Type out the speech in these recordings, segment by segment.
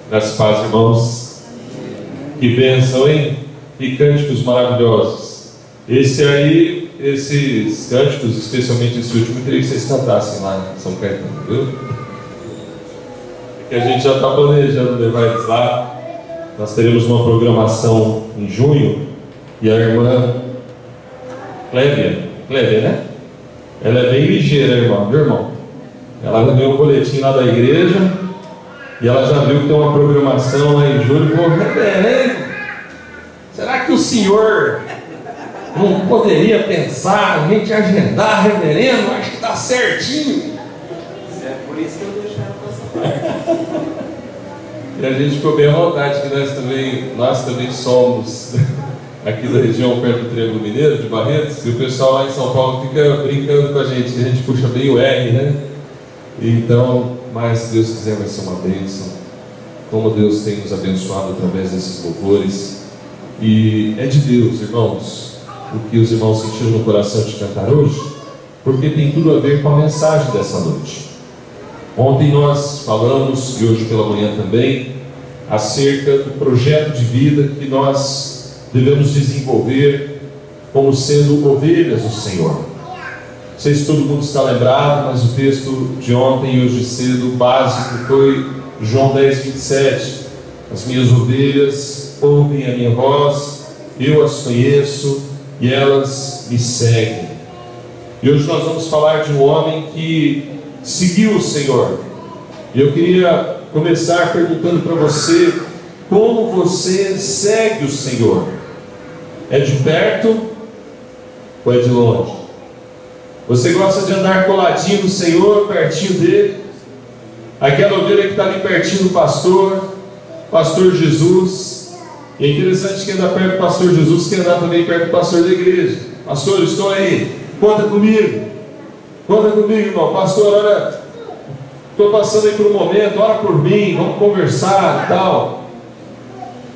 Graças a Deus, irmãos. Que bênção, hein? Que cânticos maravilhosos. Esses cânticos, especialmente esse último, eu queria que vocês cantassem lá em São Caetano, viu? Que a gente já está planejando levar eles lá. Nós teremos uma programação em junho. E a irmã Clévia, né? Ela é bem ligeira, irmão, viu, irmão? Ela ganhou um boletim lá da igreja e ela já viu que tem uma programação lá em julho. Falou: reverendo, será que o senhor não poderia pensar a gente agendar, reverendo? Acho que está certinho. É por isso que eu deixo ela passar. E a gente ficou bem à vontade, que nós também somos aqui da região perto do Triângulo Mineiro, de Barretos, e o pessoal lá em São Paulo fica brincando com a gente puxa bem o R, né? Então, mas se Deus quiser vai ser uma bênção, como Deus tem nos abençoado através desses louvores. E é de Deus, irmãos, o que os irmãos sentiram no coração de cantar hoje, porque tem tudo a ver com a mensagem dessa noite. Ontem nós falamos, e hoje pela manhã também, acerca do projeto de vida que nós devemos desenvolver como sendo ovelhas do Senhor. Não sei se todo mundo está lembrado, mas o texto de ontem e hoje cedo, básico, foi João 10, 27. As minhas ovelhas ouvem a minha voz, eu as conheço e elas me seguem. E hoje nós vamos falar de um homem que seguiu o Senhor. E eu queria começar perguntando para você: como você segue o Senhor? É de perto ou é de longe? Você gosta de andar coladinho do Senhor, pertinho dele? Aquela ovelha que está ali pertinho do pastor Jesus. E é interessante que andar perto do pastor Jesus, que andar também perto do pastor da igreja. Pastor, estou aí, conta comigo, irmão. Pastor, olha, estou passando aí por um momento, ora por mim, vamos conversar e tal.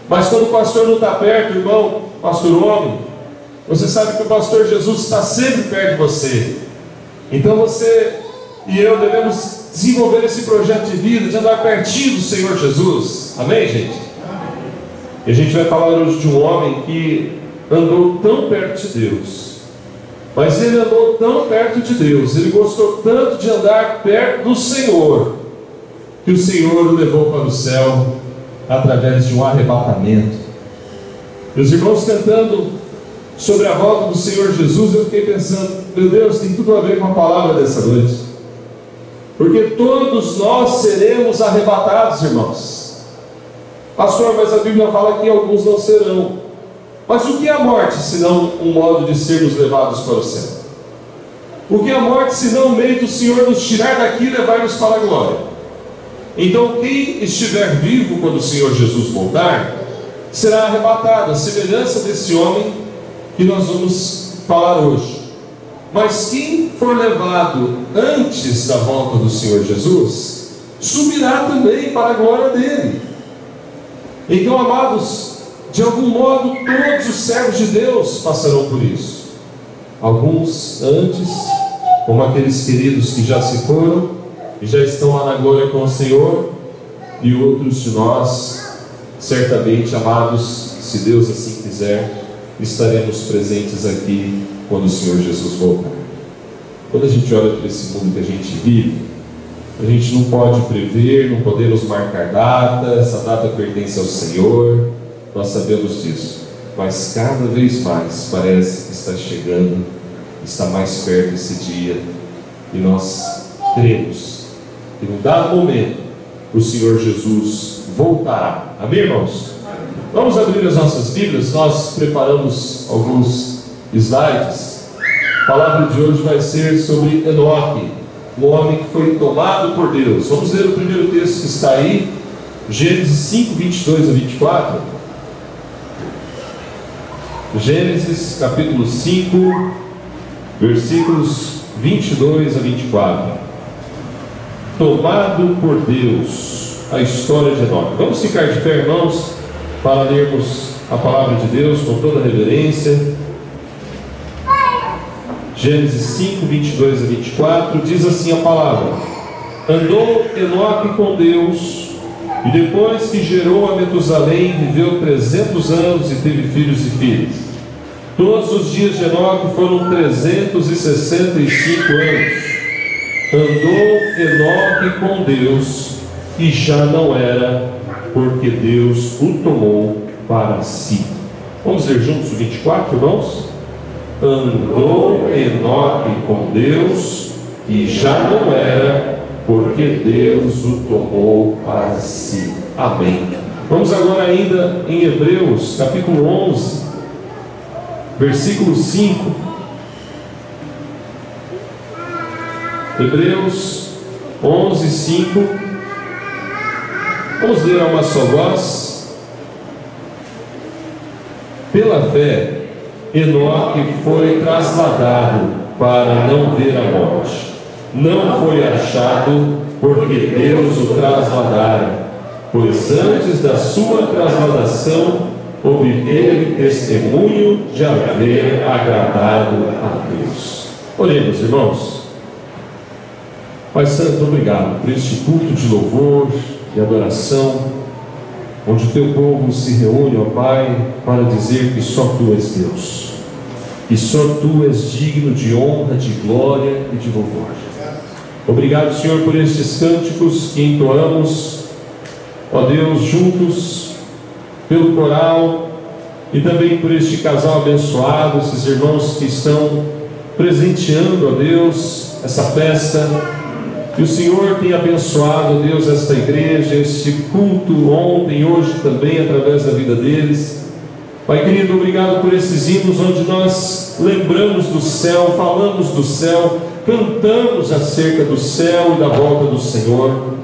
Mas quando o pastor não está perto, irmão, pastor homem, você sabe que o pastor Jesus está sempre perto de você. Então você e eu devemos desenvolver esse projeto de vida, de andar pertinho do Senhor Jesus. Amém, gente? E a gente vai falar hoje de um homem que andou tão perto de Deus. Mas ele andou tão perto de Deus, ele gostou tanto de andar perto do Senhor, que o Senhor o levou para o céu através de um arrebatamento. Meus irmãos, cantando sobre a volta do Senhor Jesus, eu fiquei pensando: meu Deus, tem tudo a ver com a palavra dessa noite, porque todos nós seremos arrebatados, irmãos. Pastor, mas a Bíblia fala que alguns não serão. Mas o que é a morte, senão um modo de sermos levados para o céu? O que é a morte, senão o meio do Senhor nos tirar daqui e levar-nos para a glória? Então quem estiver vivo quando o Senhor Jesus voltar, será arrebatado, a semelhança desse homem que nós vamos falar hoje. Mas quem for levado antes da volta do Senhor Jesus, subirá também para a glória dele. Então, amados, de algum modo todos os servos de Deus passarão por isso. Alguns antes, como aqueles queridos que já se foram e já estão lá na glória com o Senhor, e outros de nós, certamente, amados, se Deus assim quiser, estaremos presentes aqui quando o Senhor Jesus voltar. Quando a gente olha para esse mundo que a gente vive, a gente não pode prever, não podemos marcar data, essa data pertence ao Senhor, nós sabemos disso, mas cada vez mais parece que está chegando, está mais perto esse dia, e nós cremos que num dado momento o Senhor Jesus voltará. Amém, irmãos? Vamos abrir as nossas Bíblias. Nós preparamos alguns slides. A palavra de hoje vai ser sobre Enoque, um homem que foi tomado por Deus. Vamos ler o primeiro texto que está aí, Gênesis 5, 22 a 24. Gênesis capítulo 5, versículos 22 a 24. Tomado por Deus, a história de Enoque. Vamos ficar de pé, irmãos, para lermos a palavra de Deus com toda a reverência. Gênesis 5, 22 a 24, diz assim a palavra: Andou Enoque com Deus E depois que gerou a Metusalém, viveu 300 anos e teve filhos e filhas. Todos os dias de Enoque foram 365 anos. Andou Enoque com Deus, e já não era, porque Deus o tomou para si. Vamos ler juntos o 24, irmãos? Andou Enoque com Deus, e já não era, porque Deus o tomou para si. Amém. Vamos agora ainda em Hebreus, capítulo 11, versículo 5. Hebreus 11, 5. Vamos ler a uma só voz. Pela fé, Enoque foi trasladado para não ver a morte. Não foi achado, porque Deus o trasladara, pois antes da sua trasladação obteve testemunho de haver agradado a Deus. Oremos, irmãos. Pai Santo, obrigado por este culto de louvor e adoração, onde o teu povo se reúne, ó Pai, para dizer que só tu és Deus, e só tu és digno de honra, de glória e de louvor. Obrigado, Senhor, por estes cânticos que entoamos, ó Deus, juntos, pelo coral, e também por este casal abençoado, esses irmãos que estão presenteando, ó Deus, essa festa. Que o Senhor tenha abençoado, ó Deus, esta igreja, este culto ontem, hoje também, através da vida deles. Pai querido, obrigado por esses hinos onde nós lembramos do céu, falamos do céu, cantamos acerca do céu e da volta do Senhor.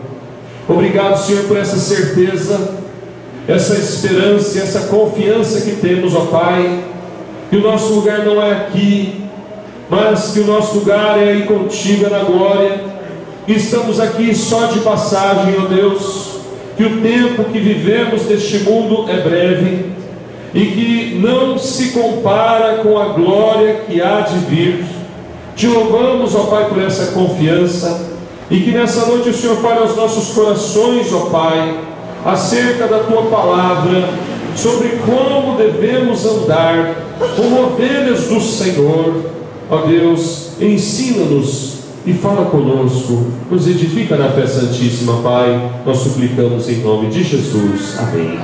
Obrigado, Senhor, por essa certeza, essa esperança, essa confiança que temos, ó Pai, que o nosso lugar não é aqui, mas que o nosso lugar é aí contigo, é na glória, e estamos aqui só de passagem, ó Deus, que o tempo que vivemos neste mundo é breve, e que não se compara com a glória que há de vir. Te louvamos, ó Pai, por essa confiança, e que nessa noite o Senhor fale aos nossos corações, ó Pai, acerca da Tua Palavra, sobre como devemos andar como ovelhas do Senhor. Ó Deus, ensina-nos e fala conosco, nos edifica na fé santíssima, Pai, nós suplicamos em nome de Jesus. Amém.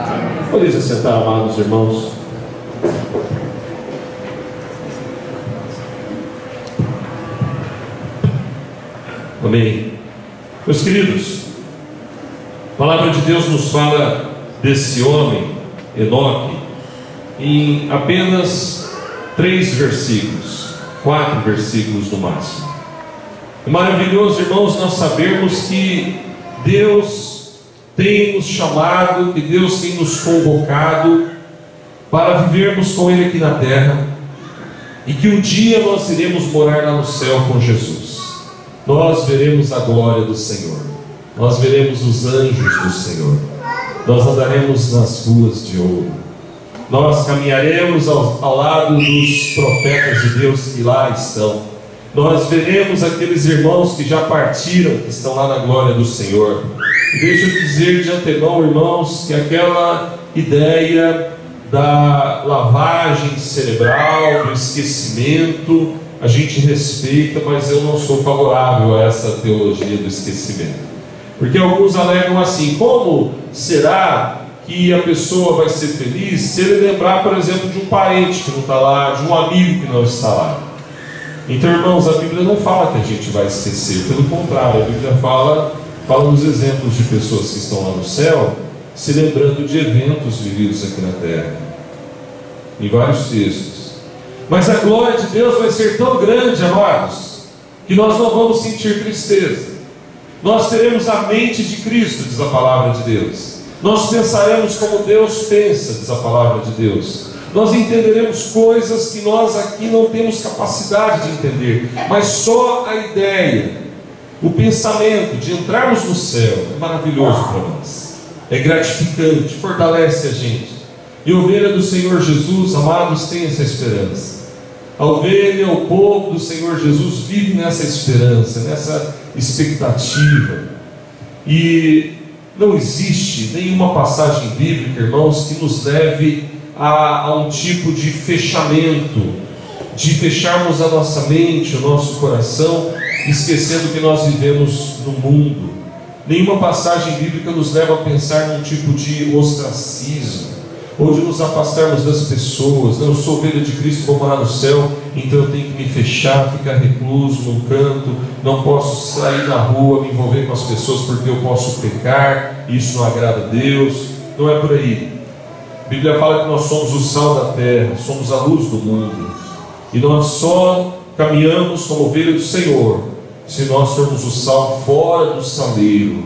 Podeis assentar, amados irmãos. Amém. Meus queridos, a palavra de Deus nos fala desse homem, Enoque, em apenas 3 versículos, 4 versículos no máximo. É maravilhoso, irmãos, nós sabermos que Deus tem nos chamado, que Deus tem nos convocado para vivermos com Ele aqui na terra, e que um dia nós iremos morar lá no céu com Jesus. Nós veremos a glória do Senhor, nós veremos os anjos do Senhor, nós andaremos nas ruas de ouro, nós caminharemos ao lado dos profetas de Deus que lá estão, nós veremos aqueles irmãos que já partiram, que estão lá na glória do Senhor. E deixa eu dizer de antemão, irmãos, que aquela ideia da lavagem cerebral, do esquecimento, a gente respeita, mas eu não sou favorável a essa teologia do esquecimento. Porque alguns alegam assim: como será que a pessoa vai ser feliz se ele lembrar, por exemplo, de um parente que não está lá, de um amigo que não está lá? Então, irmãos, a Bíblia não fala que a gente vai esquecer, pelo contrário, a Bíblia fala nos exemplos de pessoas que estão lá no céu, se lembrando de eventos vividos aqui na terra, em vários textos. Mas a glória de Deus vai ser tão grande, amados, que nós não vamos sentir tristeza. Nós teremos a mente de Cristo, diz a palavra de Deus. Nós pensaremos como Deus pensa, diz a palavra de Deus. Nós entenderemos coisas que nós aqui não temos capacidade de entender, mas só a ideia, o pensamento de entrarmos no céu é maravilhoso para nós, é gratificante, fortalece a gente. E a ovelha do Senhor Jesus, amados, tem essa esperança. A ovelha, o povo do Senhor Jesus vive nessa esperança, nessa expectativa. E não existe nenhuma passagem bíblica, irmãos, que nos leve a um tipo de fechamento, de fecharmos a nossa mente, o nosso coração, esquecendo que nós vivemos no mundo. Nenhuma passagem bíblica nos leva a pensar num tipo de ostracismo, ou de nos afastarmos das pessoas. Eu sou ovelha de Cristo, vou morar no céu, então eu tenho que me fechar, ficar recluso num canto, não posso sair na rua, me envolver com as pessoas porque eu posso pecar, isso não agrada a Deus. Não é por aí. A Bíblia fala que nós somos o sal da terra, somos a luz do mundo, e nós só caminhamos como ovelha do Senhor se nós formos o sal fora do saleiro.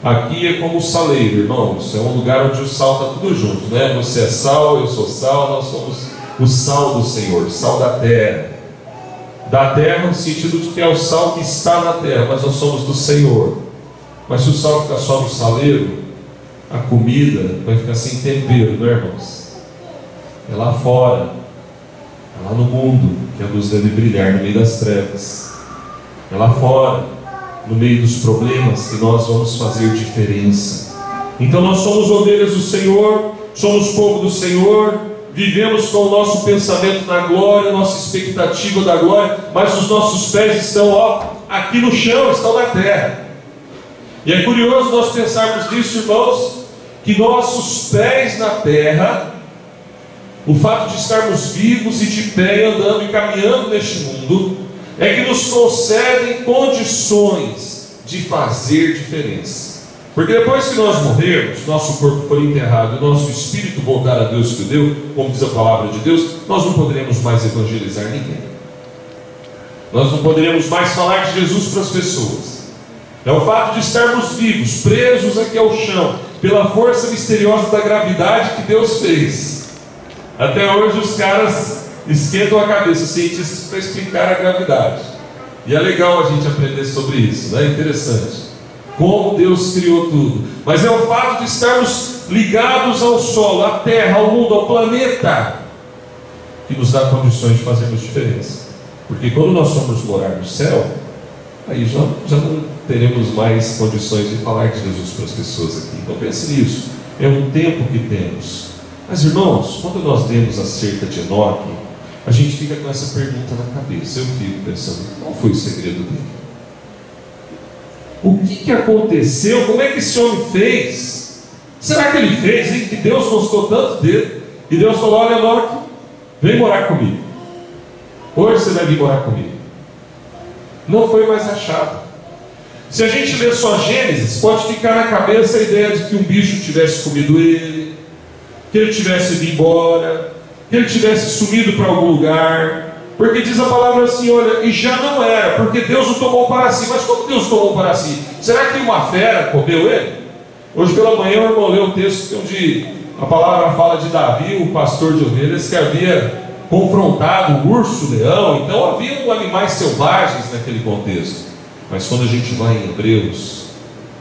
Aqui é como o saleiro, irmãos, é um lugar onde o sal está tudo junto, né? Você é sal, eu sou sal, nós somos o sal do Senhor, sal da terra. Da terra no sentido de que é o sal que está na terra, mas nós somos do Senhor. Mas se o sal ficar só no saleiro, a comida vai ficar sem tempero, não é, irmãos? É lá fora, é lá no mundo que a luz deve brilhar no meio das trevas. É lá fora, no meio dos problemas, que nós vamos fazer diferença. Então nós somos ovelhas do Senhor, somos povo do Senhor, vivemos com o nosso pensamento na glória, nossa expectativa da glória, mas os nossos pés estão aqui no chão, estão na terra. E é curioso nós pensarmos nisso, irmãos, que nossos pés na terra, o fato de estarmos vivos e de pé, andando e caminhando neste mundo, é que nos concedem condições de fazer diferença. Porque depois que nós morrermos, nosso corpo for enterrado e nosso espírito voltar a Deus que o deu, como diz a palavra de Deus, nós não poderemos mais evangelizar ninguém. Nós não poderemos mais falar de Jesus para as pessoas. É o fato de estarmos vivos, presos aqui ao chão, pela força misteriosa da gravidade que Deus fez. Até hoje os caras esquentam a cabeça, os cientistas, para explicar a gravidade. E é legal a gente aprender sobre isso, né? Interessante. Como Deus criou tudo. Mas é o fato de estarmos ligados ao solo, à terra, ao mundo, ao planeta, que nos dá condições de fazermos diferença. Porque quando nós formos morar no céu, aí já não teremos mais condições de falar de Jesus para as pessoas aqui. Então pense nisso. É um tempo que temos. Mas irmãos, quando nós lemos acerca de Enoque, a gente fica com essa pergunta na cabeça. Eu fico pensando, qual foi o segredo dele? O que aconteceu? Como é que esse homem fez? Será que ele fez, hein? Que Deus gostou tanto dele? E Deus falou, olha, Enoque, vem morar comigo. Hoje você vai vir morar comigo. Não foi mais achado. Se a gente ler só Gênesis, pode ficar na cabeça a ideia de que um bicho tivesse comido ele, que ele tivesse ido embora, que ele tivesse sumido para algum lugar, porque diz a palavra assim, olha, e já não era, porque Deus o tomou para si. Mas como Deus o tomou para si? Será que uma fera comeu ele? Hoje pela manhã o irmão leu um texto onde a palavra fala de Davi, o pastor de ovelhas, que havia confrontado o urso, o leão. Então havia animais selvagens naquele contexto. Mas quando a gente vai em Hebreus,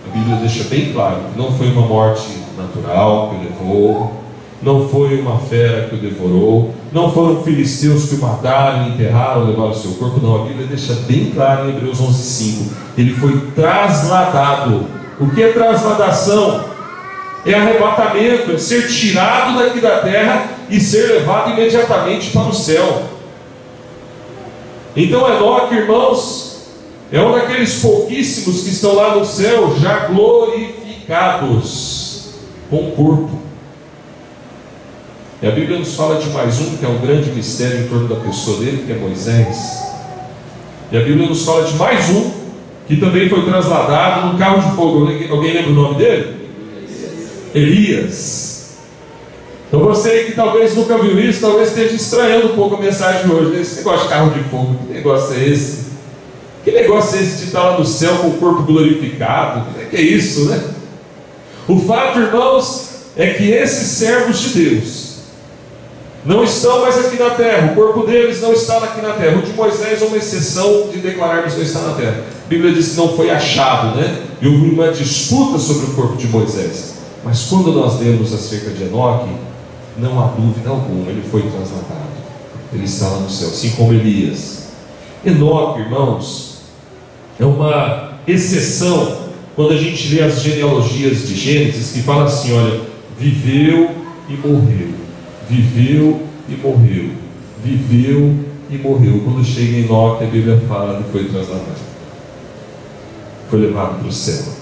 a Bíblia deixa bem claro que não foi uma morte natural que o levou, não foi uma fera que o devorou, não foram filisteus que o mataram, enterraram, levaram o seu corpo. Não, a Bíblia deixa bem claro em Hebreus 11:5, ele foi trasladado. O que é trasladação? É arrebatamento, é ser tirado daqui da terra e ser levado imediatamente para o céu. Então Enoque, irmãos, é um daqueles pouquíssimos que estão lá no céu já glorificados com corpo. E a Bíblia nos fala de mais um, que é um grande mistério em torno da pessoa dele, que é Moisés. E a Bíblia nos fala de mais um, que também foi trasladado num carro de fogo. Alguém lembra o nome dele? Elias. Então você que talvez nunca viu isso, talvez esteja estranhando um pouco a mensagem de hoje. Esse negócio de carro de fogo, que negócio é esse? Que negócio é esse de estar lá no céu com o corpo glorificado? Que é isso, né? O fato, irmãos, é que esses servos de Deus não estão mais aqui na terra. O corpo deles não está aqui na terra. O de Moisés é uma exceção de declararmos não está na terra. A Bíblia diz que não foi achado, né? E houve uma disputa sobre o corpo de Moisés. Mas quando nós lemos acerca de Enoque, não há dúvida alguma, ele foi trasladado. Ele está lá no céu, assim como Elias. Enoque, irmãos, é uma exceção quando a gente lê as genealogias de Gênesis, que fala assim, olha, viveu e morreu, viveu e morreu, viveu e morreu. Quando chega em Enoque, a Bíblia fala que foi trasladado, foi levado para o céu.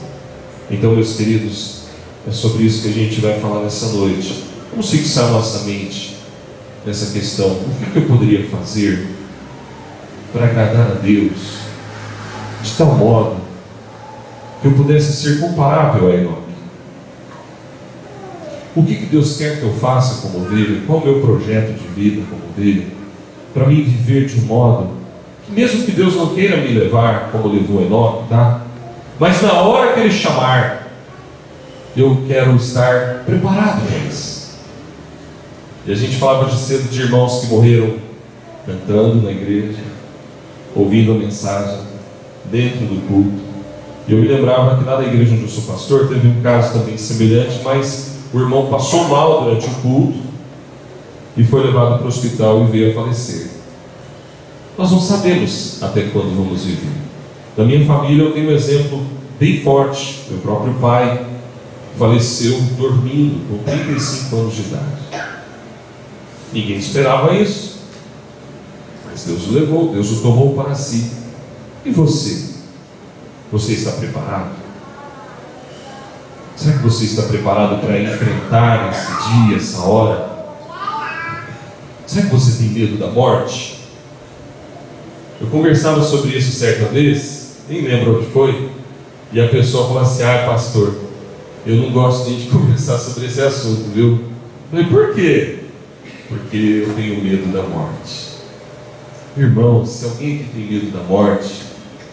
Então, meus queridos, é sobre isso que a gente vai falar nessa noite. Vamos fixar nossa mente nessa questão. O que eu poderia fazer para agradar a Deus de tal modo que eu pudesse ser comparável a Enoque? O que Deus quer que eu faça como ovelha? Qual é o meu projeto de vida como ovelha? Para mim viver de um modo que, mesmo que Deus não queira me levar como levou Enoque, tá? Mas na hora que Ele chamar, eu quero estar preparado para isso. E a gente falava de cedo de irmãos que morreram cantando na igreja, ouvindo a mensagem, dentro do culto. E eu me lembrava que lá na igreja onde eu sou pastor, teve um caso também semelhante, mas o irmão passou mal durante o culto e foi levado para o hospital e veio a falecer. Nós não sabemos até quando vamos viver. Da minha família eu tenho um exemplo bem forte. Meu próprio pai faleceu dormindo com 35 anos de idade. Ninguém esperava isso, mas Deus o levou, Deus o tomou para si. E você? Você está preparado? Será que você está preparado para enfrentar esse dia, essa hora? Será que você tem medo da morte? Eu conversava sobre isso certa vez, nem lembro onde foi, e a pessoa falou assim: ah, pastor, eu não gosto nem de conversar sobre esse assunto, viu? Eu falei: por quê? Porque eu tenho medo da morte. Irmãos, se alguém que tem medo da morte,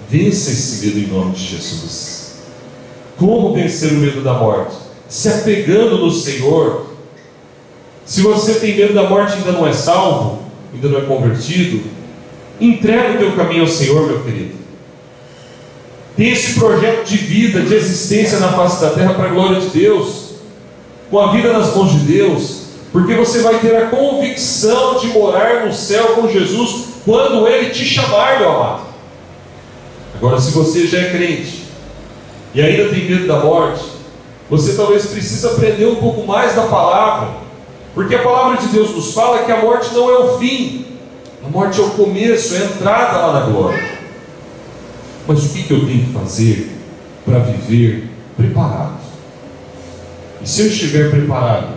vença esse medo em nome de Jesus. Como vencer o medo da morte? Se apegando no Senhor. Se você tem medo da morte e ainda não é salvo, ainda não é convertido, entrega o teu caminho ao Senhor, meu querido. Tem esse projeto de vida, de existência na face da terra para a glória de Deus, com a vida nas mãos de Deus, porque você vai ter a convicção de morar no céu com Jesus quando Ele te chamar, meu amado. Agora, se você já é crente e ainda tem medo da morte, você talvez precise aprender um pouco mais da palavra, porque a palavra de Deus nos fala que a morte não é o fim, a morte é o começo, é a entrada lá na glória. Mas o que eu tenho que fazer para viver preparado? E se eu estiver preparado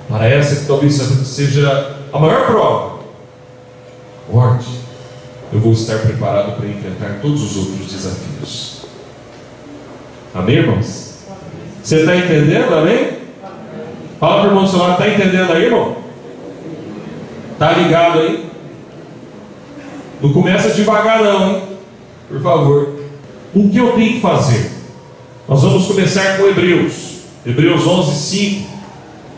para essa que talvez seja a maior prova, morte, eu vou estar preparado para enfrentar todos os outros desafios. Amém, irmãos? Você está entendendo, amém? Fala para o irmão do seu lado: está entendendo aí, irmão? Está ligado aí? Não começa devagar não, hein? Por favor. O que eu tenho que fazer? Nós vamos começar com Hebreus 11:5.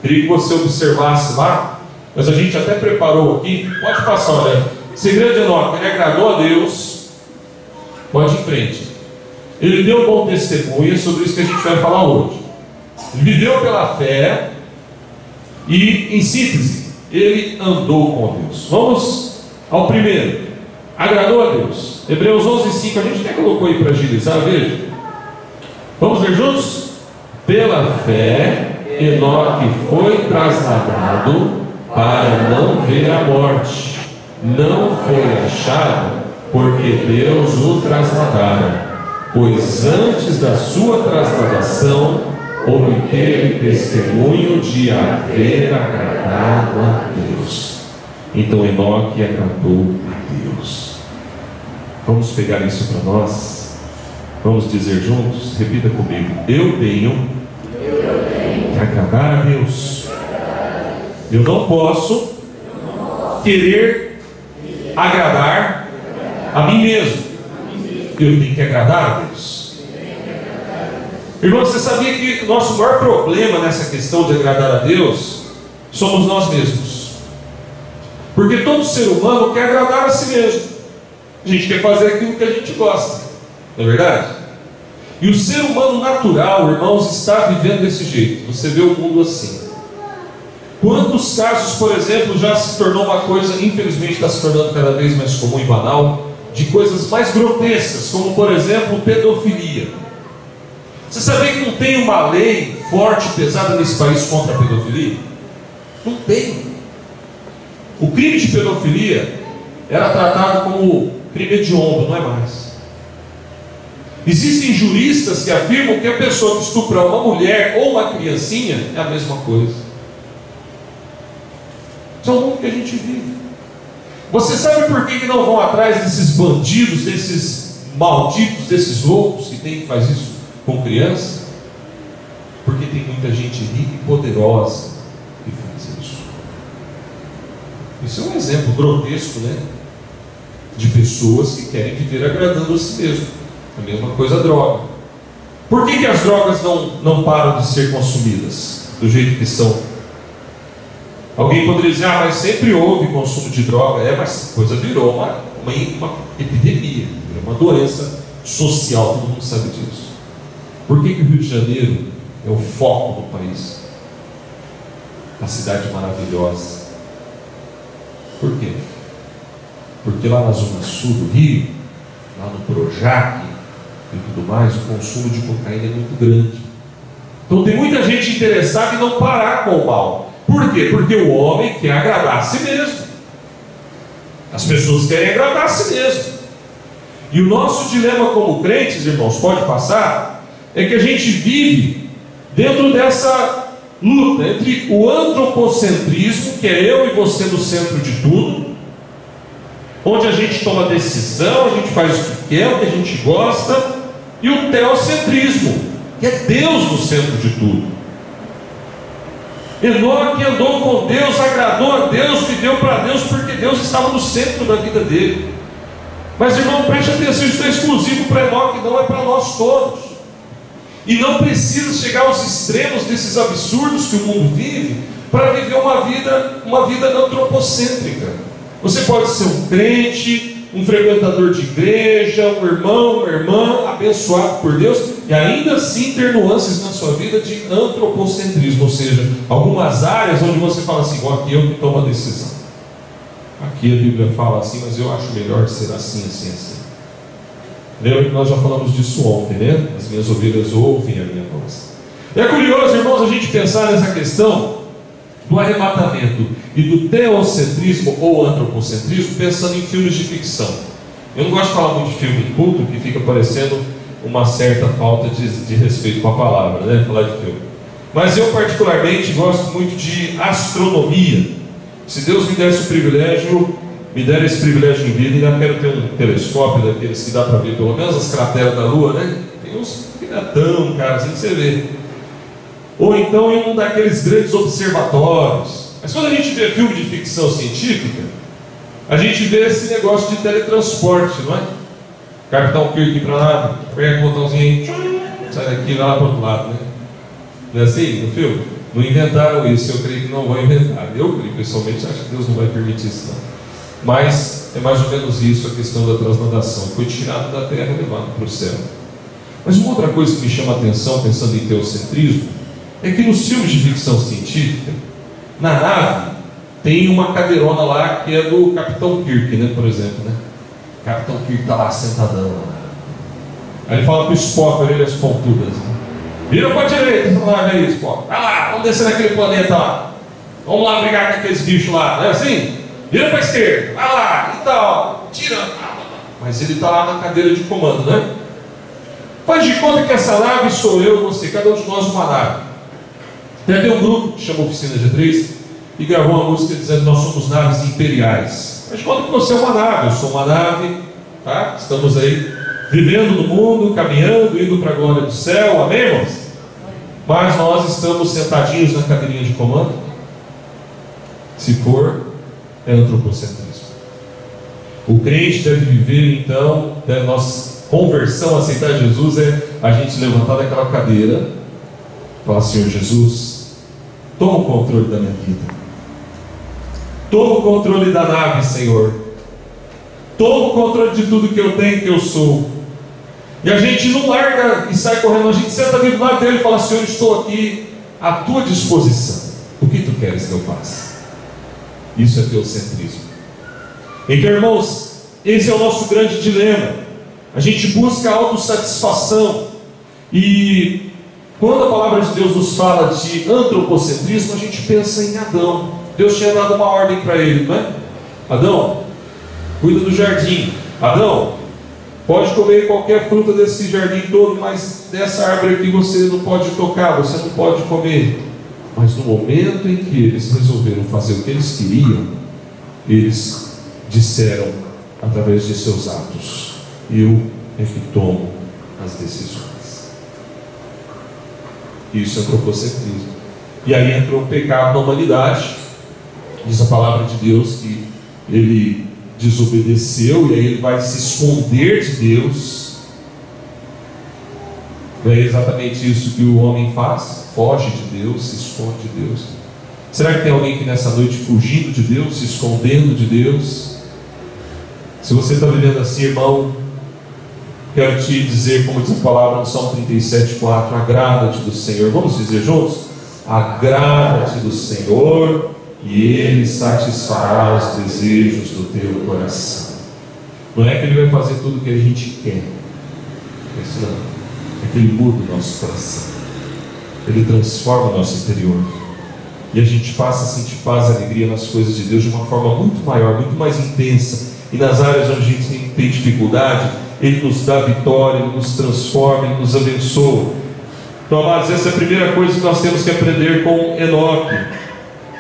Queria que você observasse lá, mas a gente até preparou aqui. Pode passar, olha. Segredo de Enoque: ele agradou a Deus. Pode ir em frente. Ele deu um bom testemunho, sobre isso que a gente vai falar hoje. Ele viveu pela fé e, em síntese, ele andou com Deus. Vamos ao primeiro. Agradou a Deus. Hebreus 11:5. A gente até colocou aí para agilizar, veja. Vamos ler juntos? Pela fé, Enoque foi trasladado para não ver a morte. Não foi achado, porque Deus o trasladara, pois antes da sua trasladação obteve testemunho de haver agradado a Deus. Então Enoque agradou a Deus. Vamos pegar isso para nós? Vamos dizer juntos? Repita comigo: eu tenho que agradar a Deus. Eu não posso querer agradar a mim mesmo. Eu tenho que agradar a Deus. Irmão, você sabia que o nosso maior problema nessa questão de agradar a Deus somos nós mesmos? Porque todo ser humano quer agradar a si mesmo. A gente quer fazer aquilo que a gente gosta, não é verdade? E o ser humano natural, irmãos, está vivendo desse jeito. Você vê o mundo assim. Quantos casos, por exemplo, já se tornou uma coisa, infelizmente está se tornando cada vez mais comum e banal, de coisas mais grotescas, como por exemplo pedofilia. Você sabia que não tem uma lei forte, pesada nesse país contra a pedofilia? Não tem. O crime de pedofilia era tratado como crime hediondo, não é mais. Existem juristas que afirmam que a pessoa que estupra uma mulher ou uma criancinha é a mesma coisa. Isso é o mundo que a gente vive. Você sabe por que não vão atrás desses bandidos, desses malditos, desses loucos que tem que fazer isso com criança? Porque tem muita gente rica e poderosa que faz isso. Isso é um exemplo grotesco, né? De pessoas que querem viver agradando a si mesmo. A mesma coisa a droga. Por que as drogas não param de ser consumidas do jeito que são? Alguém poderia dizer, mas sempre houve consumo de droga. Mas a coisa virou uma epidemia, uma doença social, todo mundo sabe disso. Por que o Rio de Janeiro é o foco do país? Uma cidade maravilhosa. Por quê? Porque lá na zona sul do Rio, lá no Projac e tudo mais, o consumo de cocaína é muito grande. Então tem muita gente interessada em não parar com o mal. Por quê? Porque o homem quer agradar a si mesmo. As pessoas querem agradar a si mesmo. E o nosso dilema como crentes, irmãos, pode passar, é que a gente vive dentro dessa luta entre o antropocentrismo, que é eu e você no centro de tudo, onde a gente toma decisão, a gente faz o que quer, o que a gente gosta, e o teocentrismo, que é Deus no centro de tudo. Enoque andou com Deus, agradou a Deus, viveu para Deus, porque Deus estava no centro da vida dele. Mas, irmão, preste atenção, isso não é exclusivo para Enoque, não, é para nós todos. E não precisa chegar aos extremos desses absurdos que o mundo vive para viver uma vida antropocêntrica. Você pode ser um crente, um frequentador de igreja, um irmão, uma irmã abençoado por Deus, e ainda assim ter nuances na sua vida de antropocentrismo, ou seja, algumas áreas onde você fala assim, aqui eu que tomo a decisão. Aqui a Bíblia fala assim, mas eu acho melhor ser assim, assim, assim. Lembra que nós já falamos disso ontem, né? As minhas ovelhas ouvem a minha voz. É curioso, irmãos, a gente pensar nessa questão do arrebatamento e do teocentrismo ou antropocentrismo, pensando em filmes de ficção. Eu não gosto de falar muito de filme de culto, que fica parecendo uma certa falta de respeito com a palavra, né? Falar de filme. Mas eu particularmente gosto muito de astronomia. Se Deus me desse o privilégio, me der esse privilégio em vida, ainda quero ter um telescópio daqueles que dá para ver pelo menos as crateras da Lua, né? Tem uns que não é tão, cara, assim que você vê. Ou então em um daqueles grandes observatórios. Mas quando a gente vê filme de ficção científica, a gente vê esse negócio de teletransporte, não é? Capitão Kirk para lá, pega o botãozinho aí, sai daqui e vai lá para o outro lado, né? Não é assim no filme? Não inventaram isso, eu creio que não vão inventar. Eu creio, pessoalmente, acho que Deus não vai permitir isso, não. Mas é mais ou menos isso a questão da transladação. Foi tirado da terra e levado para o céu. Mas uma outra coisa que me chama a atenção, pensando em teocentrismo, é que nos filmes de ficção científica, na nave, tem uma cadeirona lá que é do Capitão Kirk, né, por exemplo, né? O Capitão Kirk está lá sentadão. Aí ele fala para o Spock, orelhas pontudas, né? Vira para a direita, essa nave aí, Spock. Vai lá, vamos descer naquele planeta lá. Vamos lá brigar com aqueles bichos lá, não é assim? Vira para a esquerda, vai lá, e tal, tira. Mas ele está lá na cadeira de comando, né? Faz de conta que essa nave sou eu, você, cada um de nós uma nave. Tem um grupo que chama Oficina G3 e gravou uma música dizendo: nós somos naves imperiais. Faz de conta que você é uma nave, eu sou uma nave, tá? Estamos aí vivendo no mundo, caminhando, indo para a glória do céu, amém, irmãos? Mas nós estamos sentadinhos na cadeirinha de comando. Se for, é antropocentrismo. O crente deve viver, então, a nossa conversão, aceitar Jesus, é a gente levantar daquela cadeira e falar: Senhor Jesus, toma o controle da minha vida, toma o controle da nave, Senhor, toma o controle de tudo que eu tenho, que eu sou. E a gente não larga e sai correndo, a gente senta ali do lado dele e fala: Senhor, estou aqui à tua disposição, o que tu queres que eu faça? Isso é teocentrismo. Então, irmãos, esse é o nosso grande dilema. A gente busca a autossatisfação, E quando a palavra de Deus nos fala de antropocentrismo, a gente pensa em Adão. Deus tinha dado uma ordem para ele, não é? Adão, cuida do jardim. Adão, pode comer qualquer fruta desse jardim todo, mas dessa árvore aqui você não pode tocar, você não pode comer. Mas no momento em que eles resolveram fazer o que eles queriam, eles disseram através de seus atos: eu é que tomo as decisões. Isso é antropocentrismo. E aí entrou o pecado na humanidade. Diz a palavra de Deus que ele desobedeceu, e aí ele vai se esconder de Deus. Não é exatamente isso que o homem faz? Foge de Deus, se esconde de Deus. Será que tem alguém aqui nessa noite fugindo de Deus, se escondendo de Deus? Se você está vivendo assim, irmão, quero te dizer, como diz a palavra no Salmo 37:4, agrada-te do Senhor. Vamos dizer juntos? Agrada-te do Senhor, e Ele satisfará os desejos do teu coração. Não é que Ele vai fazer tudo o que a gente quer, isso não. É que Ele muda o nosso coração, Ele transforma o nosso interior, e a gente passa a sentir paz e alegria nas coisas de Deus de uma forma muito maior, muito mais intensa. E nas áreas onde a gente tem dificuldade, Ele nos dá vitória, Ele nos transforma, Ele nos abençoa. Então, amados, essa é a primeira coisa que nós temos que aprender com Enoque: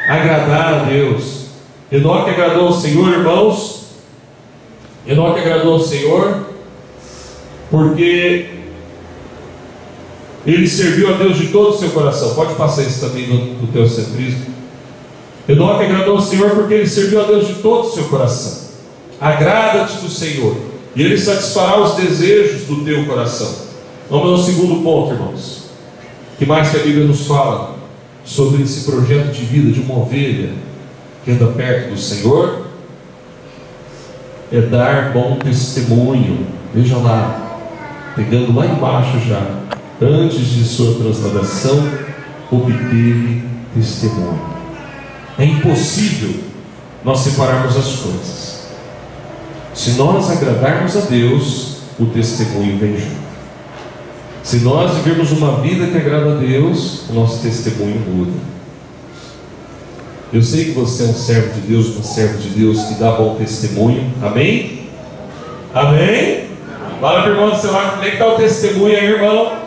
agradar a Deus. Enoque agradou ao Senhor, irmãos. Enoque agradou ao Senhor porque ele serviu a Deus de todo o seu coração. Pode passar isso também no teocentrismo. Enoque agradou ao Senhor porque ele serviu a Deus de todo o seu coração. Agrada-te do Senhor, e Ele satisfará os desejos do teu coração. Vamos ao segundo ponto, irmãos. O que mais que a Bíblia nos fala sobre esse projeto de vida de uma ovelha que anda perto do Senhor? É dar bom testemunho. Vejam lá, pegando lá embaixo já, antes de sua transladação, obteve testemunho. É impossível nós separarmos as coisas. Se nós agradarmos a Deus, o testemunho vem junto. Se nós vivermos uma vida que agrada a Deus, o nosso testemunho muda. Eu sei que você é um servo de Deus, uma serva de Deus que dá bom testemunho. Amém? Amém? Fala para o irmão do seu lado, como é que está o testemunho aí, irmão?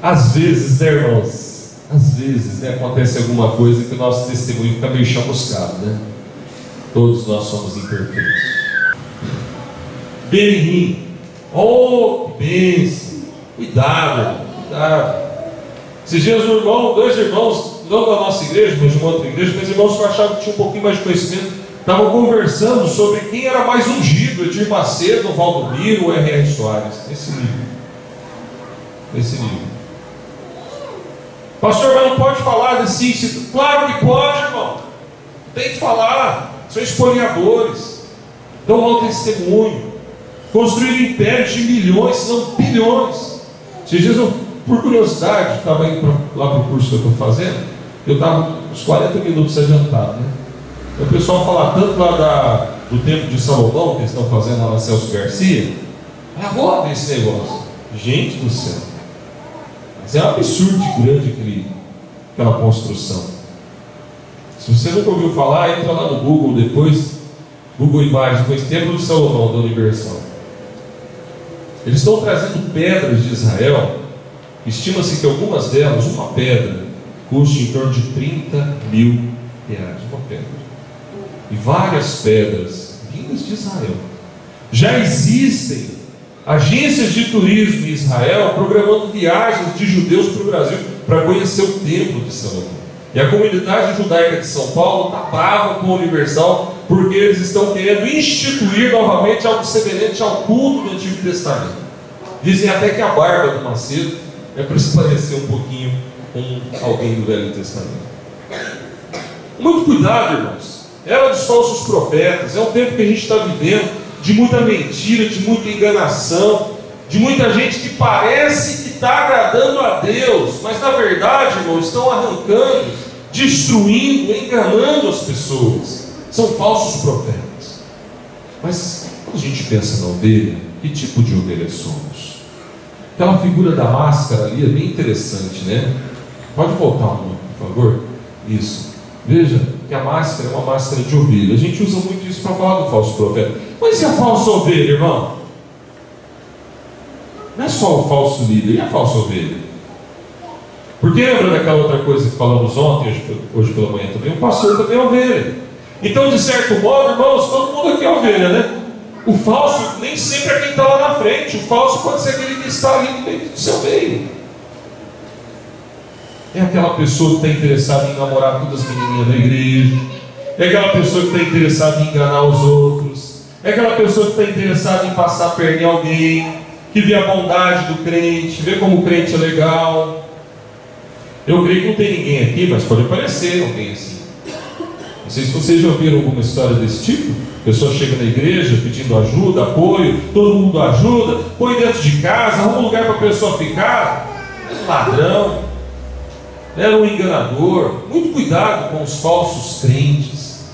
Às vezes, né, irmãos? Às vezes, né, acontece alguma coisa que o nosso testemunho fica meio chamuscado, né? Todos nós somos imperfeitos. Benihim, oh, que bênção! Cuidado, cuidado. Esses dias dois irmãos, não da nossa igreja, mas de uma outra igreja, mas irmãos que eu achava que tinham um pouquinho mais de conhecimento, estavam conversando sobre quem era mais ungido: Edir Macedo, Valdomiro ou R.R. Soares. Nesse nível. Pastor, mas não pode falar desse? Claro que pode, irmão. Tem que falar. São espoliadores, dão mau testemunho, construíram impérios de milhões, se não bilhões. Esses dias eu, por curiosidade, estava indo lá para o curso que eu estou fazendo. Eu estava uns 40 minutos adiantado, né? O pessoal fala tanto lá do tempo de Salomão, que eles estão fazendo lá na Celso Garcia. É roda esse negócio. Gente do céu. Mas é um absurdo de grande aquela construção. Se você nunca ouviu falar, entra lá no Google depois, Google Imagens, depois Templo de Salomão da Universal. Eles estão trazendo pedras de Israel. Estima-se que algumas delas, uma pedra, custe em torno de 30 mil reais. Uma pedra. E várias pedras vindas de Israel. Já existem agências de turismo em Israel programando viagens de judeus para o Brasil para conhecer o templo de Salomão. E a comunidade judaica de São Paulo está brava com a Universal porque eles estão querendo instituir novamente algo semelhante ao culto do Antigo Testamento. Dizem até que a barba do Macedo é para se parecer um pouquinho com alguém do Velho Testamento. Muito cuidado, irmãos. Era dos falsos profetas. É um tempo que a gente está vivendo de muita mentira, de muita enganação, de muita gente que parece que está agradando a Deus, mas na verdade, irmãos, estão arrancando, destruindo, enganando as pessoas. São falsos profetas. Mas quando a gente pensa na ovelha, que tipo de ovelha somos? Aquela figura da máscara ali é bem interessante, né? Pode voltar um, por favor? Isso. Veja que a máscara é uma máscara de ovelha. A gente usa muito isso para falar do falso profeta. Mas e a falsa ovelha, irmão? Não é só o falso líder, e a falsa ovelha? Porque lembra daquela outra coisa que falamos ontem, hoje pela manhã também? O pastor também é ovelha. Então, de certo modo, irmãos, todo mundo aqui é ovelha, né? O falso nem sempre é quem está lá na frente. O falso pode ser aquele que está ali no meio do seu meio. É aquela pessoa que está interessada em namorar todas as menininhas da igreja. É aquela pessoa que está interessada em enganar os outros. É aquela pessoa que está interessada em passar a perna em alguém, que vê a bondade do crente, vê como o crente é legal. Eu creio que não tem ninguém aqui, mas pode aparecer alguém assim. Não sei se vocês já ouviram alguma história desse tipo. A pessoa chega na igreja pedindo ajuda, apoio, todo mundo ajuda, põe dentro de casa, arruma um lugar para a pessoa ficar. É um ladrão, era um enganador. Muito cuidado com os falsos crentes.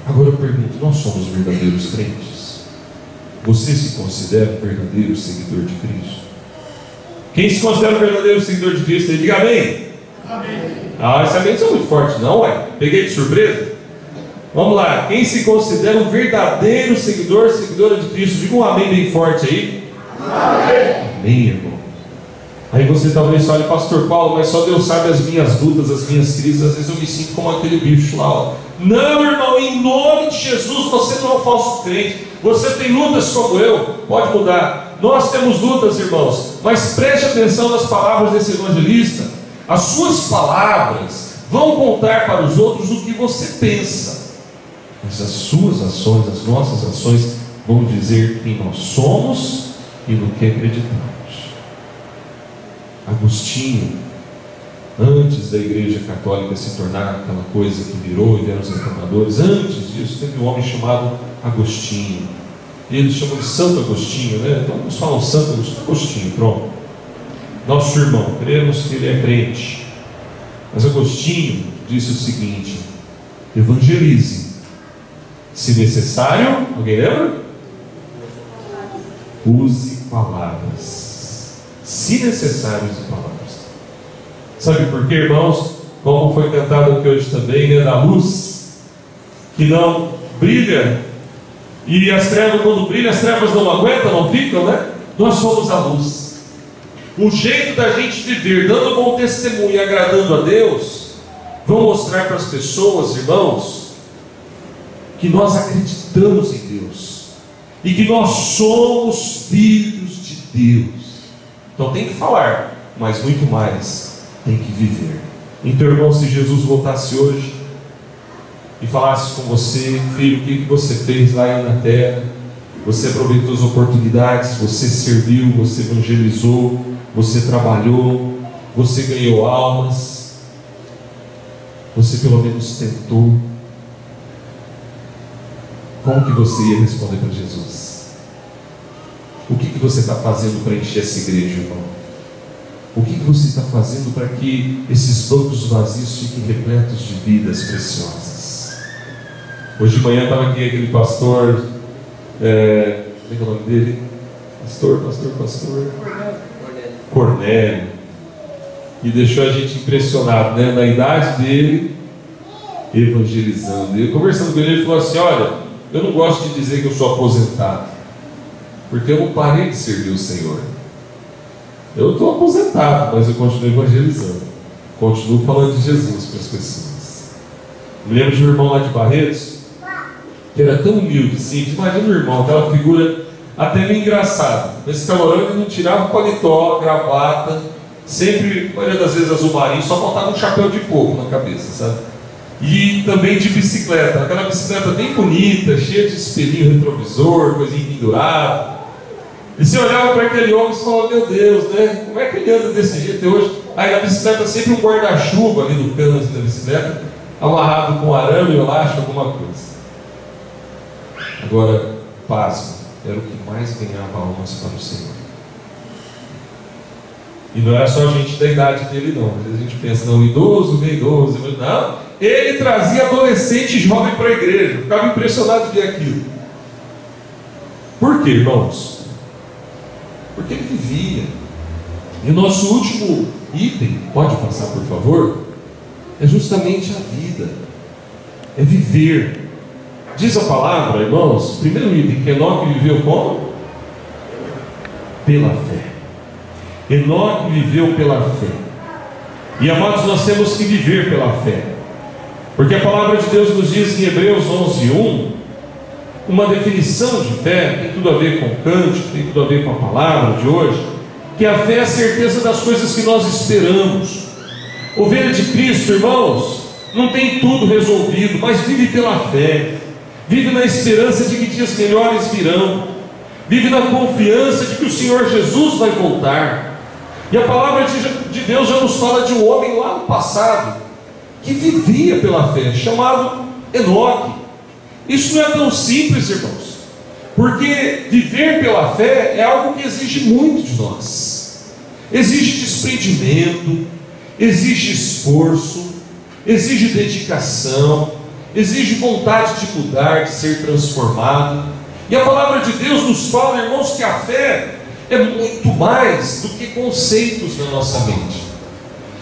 Agora eu pergunto, nós somos verdadeiros crentes? Você se considera um verdadeiro seguidor de Cristo? Quem se considera um verdadeiro seguidor de Cristo, ele diga amém. Amém. Esse amém não é muito forte não, ué. Peguei de surpresa? Vamos lá, quem se considera um verdadeiro seguidor, seguidora de Cristo, diga um amém bem forte aí. Amém. Amém, irmão. Aí você talvez fale, pastor Paulo, mas só Deus sabe as minhas lutas, as minhas crises. Às vezes eu me sinto como aquele bicho lá, ó. Não, irmão, em nome de Jesus, você não é um falso crente. Você tem lutas como eu, pode mudar. Nós temos lutas, irmãos, mas preste atenção nas palavras desse evangelista. As suas palavras vão contar para os outros o que você pensa, mas as suas ações, as nossas ações vão dizer quem nós somos e no que acreditamos. Agostinho, antes da igreja católica se tornar aquela coisa que virou e vieram os reformadores, antes disso teve um homem chamado Agostinho. Eles chamam de Santo Agostinho, né? Então eles falam Santo Agostinho, pronto. Nosso irmão, cremos que ele é crente. Mas Agostinho disse o seguinte: evangelize, se necessário, alguém lembra? Use palavras, se necessário, use palavras. Sabe por quê, irmãos? Como foi cantado aqui hoje também, né? Da luz que não brilha, e as trevas, quando brilham, as trevas não aguentam, não ficam, né? Nós somos a luz. O jeito da gente viver, dando bom testemunho e agradando a Deus, vão mostrar para as pessoas, irmãos, que nós acreditamos em Deus e que nós somos filhos de Deus. Então tem que falar, mas muito mais tem que viver. Então, irmão, se Jesus voltasse hoje e falasse com você, filho, o que você fez lá na terra? Você aproveitou as oportunidades, você serviu, você evangelizou, você trabalhou, você ganhou almas, você pelo menos tentou. Como que você ia responder para Jesus? O que você está fazendo para encher essa igreja, irmão? O que você está fazendo para que esses bancos vazios fiquem repletos de vidas preciosas? Hoje de manhã estava aqui aquele pastor, como é que é o nome dele? Pastor Cornélio, e deixou a gente impressionado, né? Na idade dele, evangelizando. E conversando com ele falou assim: olha, eu não gosto de dizer que eu sou aposentado, porque eu não parei de servir o Senhor. Eu estou aposentado, mas eu continuo evangelizando, continuo falando de Jesus para as pessoas. Me lembro de um irmão lá de Barretos, que era tão humilde, simples. Imagina o irmão, aquela figura até meio engraçada. Nesse calorão ele não tirava o paletó, gravata, sempre, a maioria das vezes azul marinho, só faltava um chapéu de coco na cabeça, sabe? E também de bicicleta, aquela bicicleta bem bonita, cheia de espelhinho retrovisor, coisinha pendurada. E você olhava para aquele homem e falava: meu Deus, né? Como é que ele anda desse jeito hoje? Aí na bicicleta sempre um guarda-chuva ali no cano da bicicleta, amarrado com arame, elástico, alguma coisa. Agora, pasmo, era o que mais ganhava almas para o Senhor. E não era só a gente da idade dele, não. Às vezes a gente pensa, não, idoso, bem idoso. Não, ele trazia adolescente e jovem para a igreja. Eu ficava impressionado de ver aquilo. quê, irmãos? Porque ele vivia. E o nosso último item, pode passar por favor, é justamente a vida, é viver. Diz a palavra, irmãos, primeiro item, que Enoque viveu como? Pela fé. Enoque viveu pela fé. E amados, nós temos que viver pela fé, porque a palavra de Deus nos diz em Hebreus 11:1, uma definição de fé, tem tudo a ver com o cântico, tem tudo a ver com a palavra de hoje, que a fé é a certeza das coisas que nós esperamos. Ovelha de Cristo, irmãos, não tem tudo resolvido, mas vive pela fé, vive na esperança de que dias melhores virão, vive na confiança de que o Senhor Jesus vai voltar. E a palavra de Deus já nos fala de um homem lá no passado, que vivia pela fé, chamado Enoque. Isso não é tão simples, irmãos, porque viver pela fé é algo que exige muito de nós. Exige desprendimento, exige esforço, exige dedicação, exige vontade de mudar, de ser transformado. E a palavra de Deus nos fala, irmãos, que a fé é muito mais do que conceitos na nossa mente.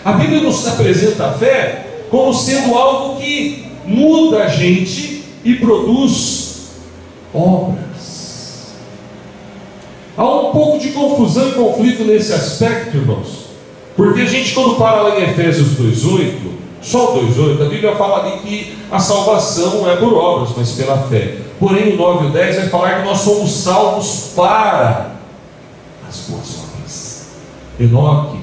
A Bíblia nos apresenta a fé como sendo algo que muda a gente e produz obras. Há um pouco de confusão e conflito nesse aspecto, irmãos, porque a gente, quando para lá em Efésios 2:8, só o 2:8, a Bíblia fala ali que a salvação não é por obras, mas pela fé. Porém o 9 e o 10 vai falar que nós somos salvos para as boas obras. Enoque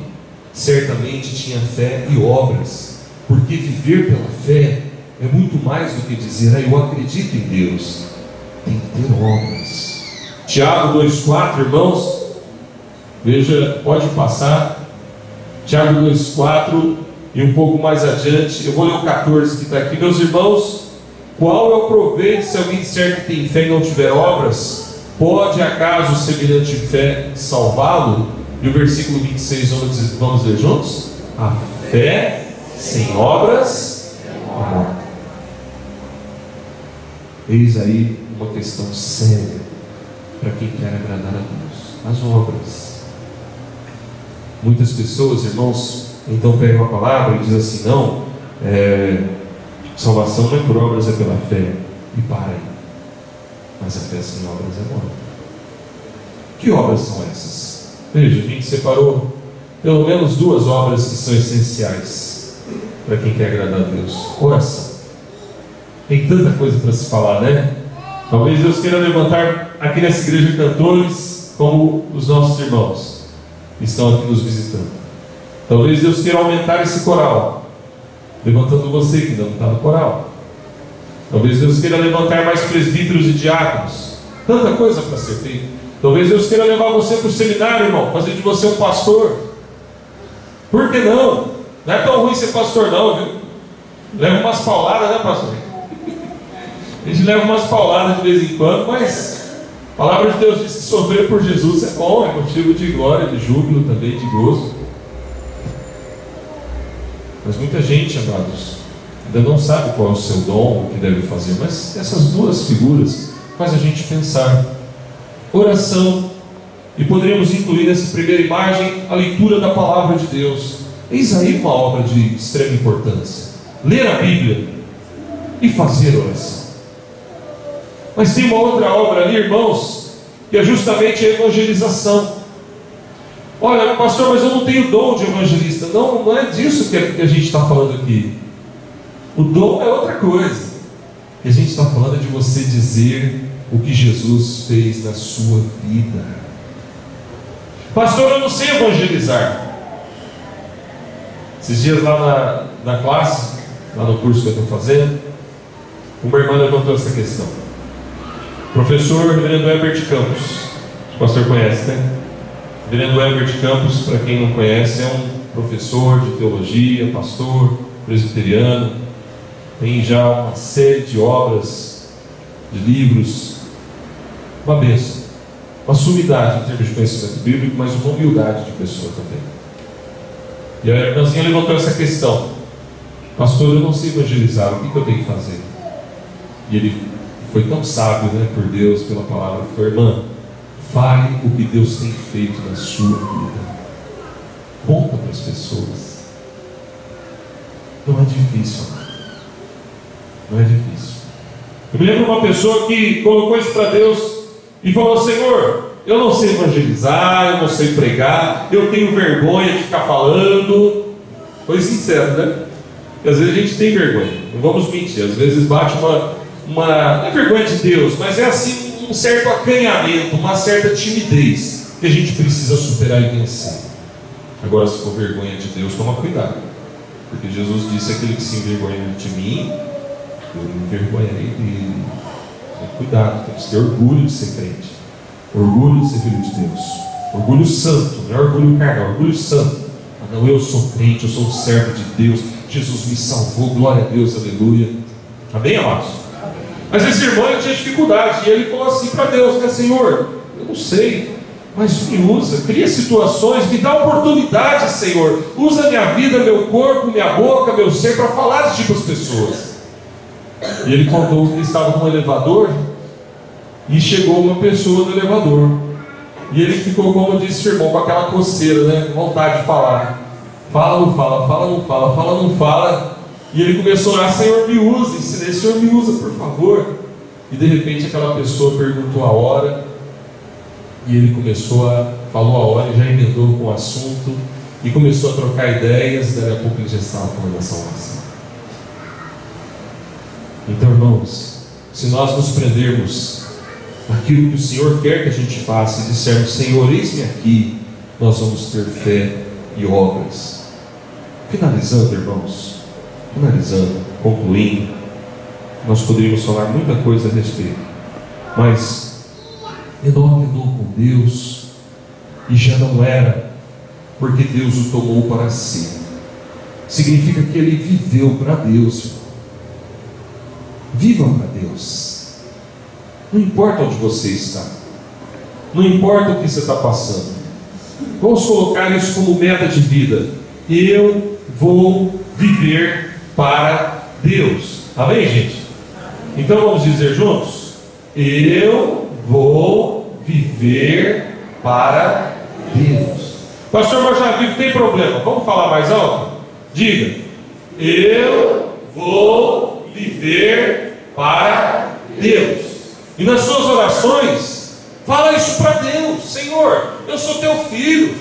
certamente tinha fé e obras, porque viver pela fé é muito mais do que dizer, eu acredito em Deus. Tem que ter obras. Tiago 2:4, irmãos, veja, pode passar. Tiago 2:4 e um pouco mais adiante, eu vou ler o 14 que está aqui. Meus irmãos, qual é o proveito se alguém disser que tem fé e não tiver obras? Pode acaso semelhante fé salvá-lo? E o versículo 26, vamos ler juntos? A fé sem obras é morta. Eis aí uma questão séria para quem quer agradar a Deus: as obras. Muitas pessoas, irmãos, então pegam a palavra e dizem assim: não, salvação não é por obras, é pela fé. E para aí. Mas a fé sem obras é morta. Que obras são essas? Veja, a gente separou pelo menos duas obras que são essenciais para quem quer agradar a Deus. Oração. Tem tanta coisa para se falar, né? Talvez Deus queira levantar aqui nessa igreja cantores como os nossos irmãos que estão aqui nos visitando. Talvez Deus queira aumentar esse coral, levantando você que ainda não está no coral. Talvez Deus queira levantar mais presbíteros e diáconos. Tanta coisa para ser feita. Talvez Deus queira levar você para o seminário, irmão, fazer de você um pastor. Por que não? Não é tão ruim ser pastor não, viu? Leva umas pauladas, né, pastor? A gente leva umas pauladas de vez em quando, mas a palavra de Deus diz que sofrer por Jesus é bom, é motivo de glória, de júbilo também, de gozo. Mas muita gente, amados, ainda não sabe qual é o seu dom, o que deve fazer. Mas essas duas figuras faz a gente pensar. Oração, e poderíamos incluir nessa primeira imagem a leitura da palavra de Deus. Eis aí uma obra de extrema importância: ler a Bíblia e fazer oração. Mas tem uma outra obra ali, irmãos, que é justamente a evangelização. Olha, pastor, mas eu não tenho dom de evangelista. Não, não é disso que a gente está falando aqui. O dom é outra coisa. O que a gente está falando é de você dizer o que Jesus fez na sua vida. Pastor, eu não sei evangelizar. Esses dias lá na classe, lá no curso que eu estou fazendo, uma irmã levantou essa questão. Professor Reverendo Herbert Campos, o pastor conhece, né? Reverendo Herbert Campos, para quem não conhece, é um professor de teologia, pastor, presbiteriano, tem já uma série de obras, de livros, uma bênção, uma sumidade em termos de conhecimento bíblico, mas uma humildade de pessoa também. E a irmãzinha levantou essa questão: pastor, eu não sei evangelizar, o que eu tenho que fazer? E ele foi tão sábio, né, por Deus, pela palavra, falou: irmã, Fale o que Deus tem feito na sua vida. Conta para as pessoas. Não é difícil, não é difícil. Eu me lembro de uma pessoa que colocou isso para Deus e falou: Senhor, eu não sei evangelizar, eu não sei pregar, eu tenho vergonha de ficar falando. Foi sincero, né? Porque às vezes a gente tem vergonha, não vamos mentir. Às vezes bate não é vergonha de Deus, mas é assim um certo acanhamento, uma certa timidez que a gente precisa superar e vencer. Agora, se for vergonha de Deus, toma cuidado, porque Jesus disse: aquele que se envergonha de mim, eu me envergonharei dele. Cuidado, temos que ter orgulho de ser crente, orgulho de ser filho de Deus, orgulho santo, não é orgulho carnal, orgulho santo. Não, eu sou crente, eu sou um servo de Deus, Jesus me salvou, glória a Deus, aleluia. Amém, amados? Mas esse irmão tinha dificuldade, e ele falou assim para Deus, né? Senhor, eu não sei, mas me usa, cria situações, me dá oportunidade, Senhor. Usa minha vida, meu corpo, minha boca, meu ser, para falar de ti para as pessoas. E ele contou que ele estava num elevador, e chegou uma pessoa no elevador, e ele ficou, como disse o irmão, com aquela coceira, né? Vontade de falar. Fala, não fala, fala, não fala, fala, não fala. E ele começou a orar: Senhor, me usa. Ensinei: Senhor, me usa, por favor. E de repente aquela pessoa perguntou a hora, e ele falou a hora, e já emendou com o assunto, e começou a trocar ideias. Daí a pouco ele já estava falando da salvação. Então, irmãos, se nós nos prendermos naquilo que o Senhor quer que a gente faça, e dissermos: Senhor, eis-me aqui, nós vamos ter fé e obras. Finalizando, irmãos, concluindo, nós poderíamos falar muita coisa a respeito, mas Enoque andou com Deus, e já não era porque Deus o tomou para si. Significa que ele viveu para Deus, irmão. Viva para Deus. Não importa onde você está, não importa o que você está passando. Vamos colocar isso como meta de vida: eu vou viver para Deus. Amém, gente? Então vamos dizer juntos: eu vou viver para Deus. Pastor, mas já vivo, tem problema. Vamos falar mais alto? Diga: eu vou viver para Deus. E nas suas orações, fala isso para Deus: Senhor, eu sou teu filho,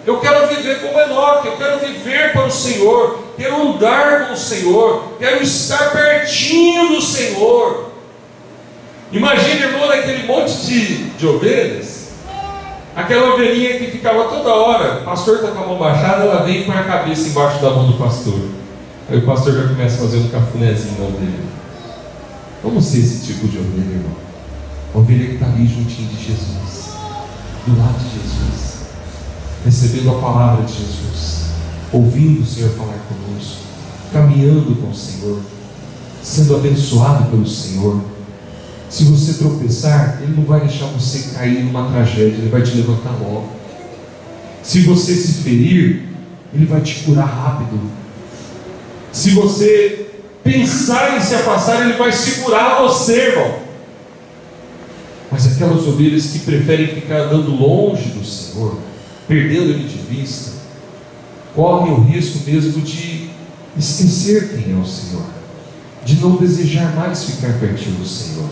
eu quero viver como Enoque, eu quero viver para o Senhor, quero andar com o Senhor, quero estar pertinho do Senhor. Imagine, irmão, naquele monte de ovelhas, aquela ovelhinha que ficava toda hora, o pastor está com a mão baixada, ela vem com a cabeça embaixo da mão do pastor. Aí o pastor já começa a fazer um cafunézinho na ovelha. Vamos ser esse tipo de ovelha, irmão. A ovelha que está ali juntinho de Jesus, do lado de Jesus, recebendo a palavra de Jesus, ouvindo o Senhor falar conosco, caminhando com o Senhor, sendo abençoado pelo Senhor. Se você tropeçar, Ele não vai deixar você cair numa tragédia, Ele vai te levantar logo. Se você se ferir, Ele vai te curar rápido. Se você pensar em se afastar, Ele vai segurar você, irmão. Mas aquelas ovelhas que preferem ficar andando longe do Senhor, perdendo Ele de vista, correm o risco mesmo de esquecer quem é o Senhor, de não desejar mais ficar pertinho do Senhor.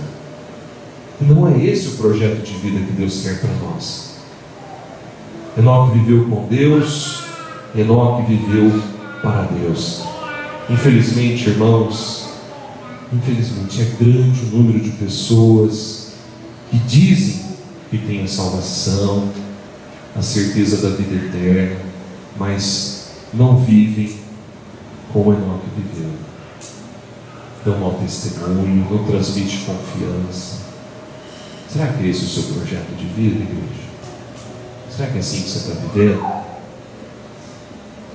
E não é esse o projeto de vida que Deus quer para nós. Enoque viveu com Deus, Enoque viveu para Deus. Infelizmente, irmãos, é grande o número de pessoas que dizem que têm a salvação, a certeza da vida eterna, mas não vivem como Enoque viveu. Dão mau testemunho, não transmite confiança. Será que esse é o seu projeto de vida, igreja? Será que é assim que você está vivendo?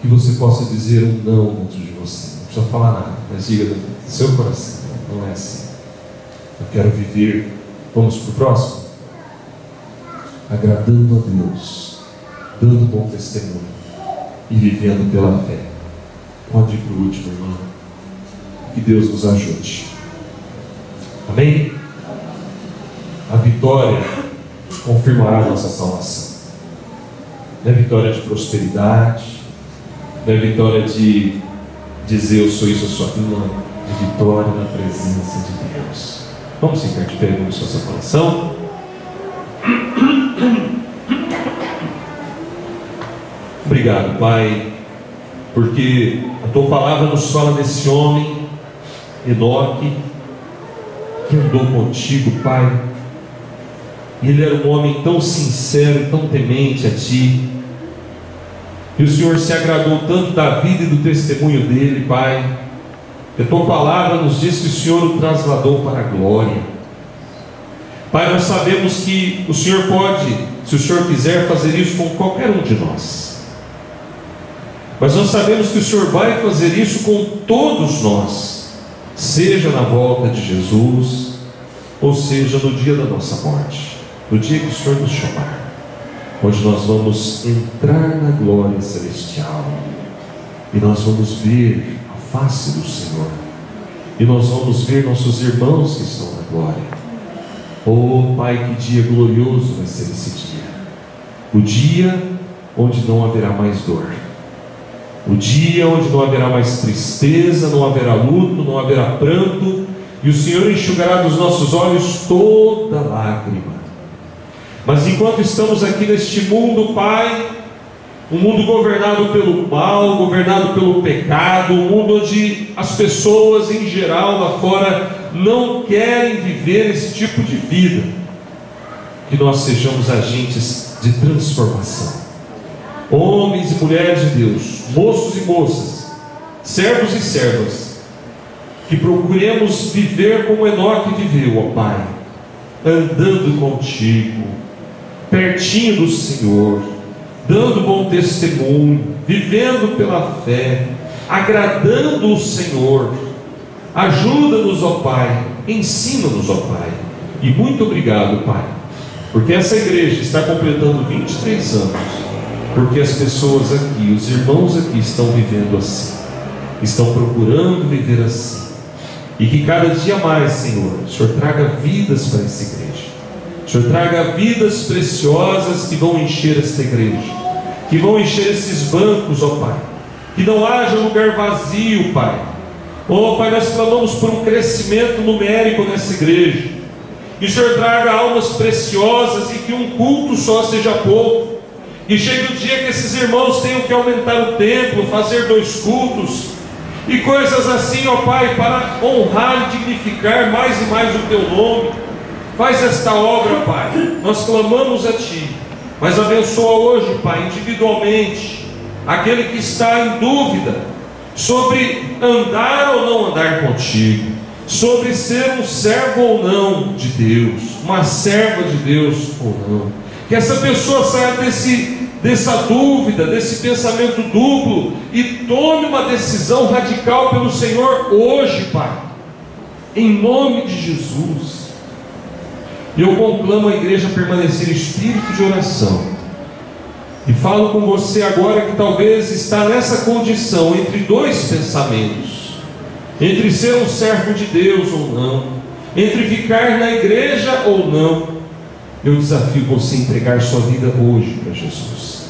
Que você possa dizer um não dentro de você. Não precisa falar nada, mas diga do seu coração: não é assim. Eu quero viver. Vamos para o próximo? Agradando a Deus, dando bom testemunho e vivendo pela fé. Pode ir para o último, irmão. Que Deus nos ajude. Amém? A vitória confirmará a nossa salvação. Não é vitória de prosperidade, não é vitória de dizer eu sou isso, eu sou aquilo, não. É vitória na presença de Deus. Vamos ficar de pé e vamos fazer essa oração. Obrigado, Pai, porque a Tua palavra nos fala desse homem, Enoque, que andou contigo, Pai. E ele era um homem tão sincero, tão temente a Ti. E o Senhor se agradou tanto da vida e do testemunho dele, Pai. E a Tua palavra nos diz que o Senhor o trasladou para a glória. Pai, nós sabemos que o Senhor pode, se o Senhor quiser, fazer isso com qualquer um de nós. Mas nós sabemos que o Senhor vai fazer isso com todos nós, seja na volta de Jesus, ou seja no dia da nossa morte, no dia que o Senhor nos chamar, onde nós vamos entrar na glória celestial, e nós vamos ver a face do Senhor, e nós vamos ver nossos irmãos que estão na glória. Oh Pai, que dia glorioso vai ser esse dia, o dia onde não haverá mais dor, o dia onde não haverá mais tristeza, não haverá luto, não haverá pranto, e o Senhor enxugará dos nossos olhos toda lágrima. Mas enquanto estamos aqui neste mundo, Pai, um mundo governado pelo mal, governado pelo pecado, um mundo onde as pessoas em geral lá fora não querem viver esse tipo de vida, que nós sejamos agentes de transformação, homens e mulheres de Deus, moços e moças, servos e servas, que procuremos viver como Enoque viveu, ó Pai, andando contigo, pertinho do Senhor, dando bom testemunho, vivendo pela fé, agradando o Senhor. Ajuda-nos, ó Pai, ensina-nos, ó Pai, e muito obrigado, Pai, porque essa igreja está completando 23 anos, porque as pessoas aqui, os irmãos aqui estão vivendo assim, estão procurando viver assim, e que cada dia mais, Senhor, o Senhor traga vidas para essa igreja, o Senhor traga vidas preciosas que vão encher esta igreja, que vão encher esses bancos, ó Pai, que não haja lugar vazio, Pai. Oh Pai, nós clamamos por um crescimento numérico nessa igreja, que o Senhor traga almas preciosas e que um culto só seja pouco, e chegue o dia que esses irmãos tenham que aumentar o templo, fazer 2 cultos, e coisas assim, ó Pai, para honrar e dignificar mais e mais o Teu nome. Faz esta obra, Pai, nós clamamos a Ti, mas abençoa hoje, Pai, individualmente, aquele que está em dúvida sobre andar ou não andar contigo, sobre ser um servo ou não de Deus, uma serva de Deus ou não. Que essa pessoa saia dessa dúvida, desse pensamento duplo, e tome uma decisão radical pelo Senhor hoje, Pai, em nome de Jesus. Eu conclamo a igreja a permanecer em espírito de oração, e falo com você agora que talvez está nessa condição entre 2 pensamentos, entre ser um servo de Deus ou não, entre ficar na igreja ou não. Eu desafio você a entregar sua vida hoje para Jesus.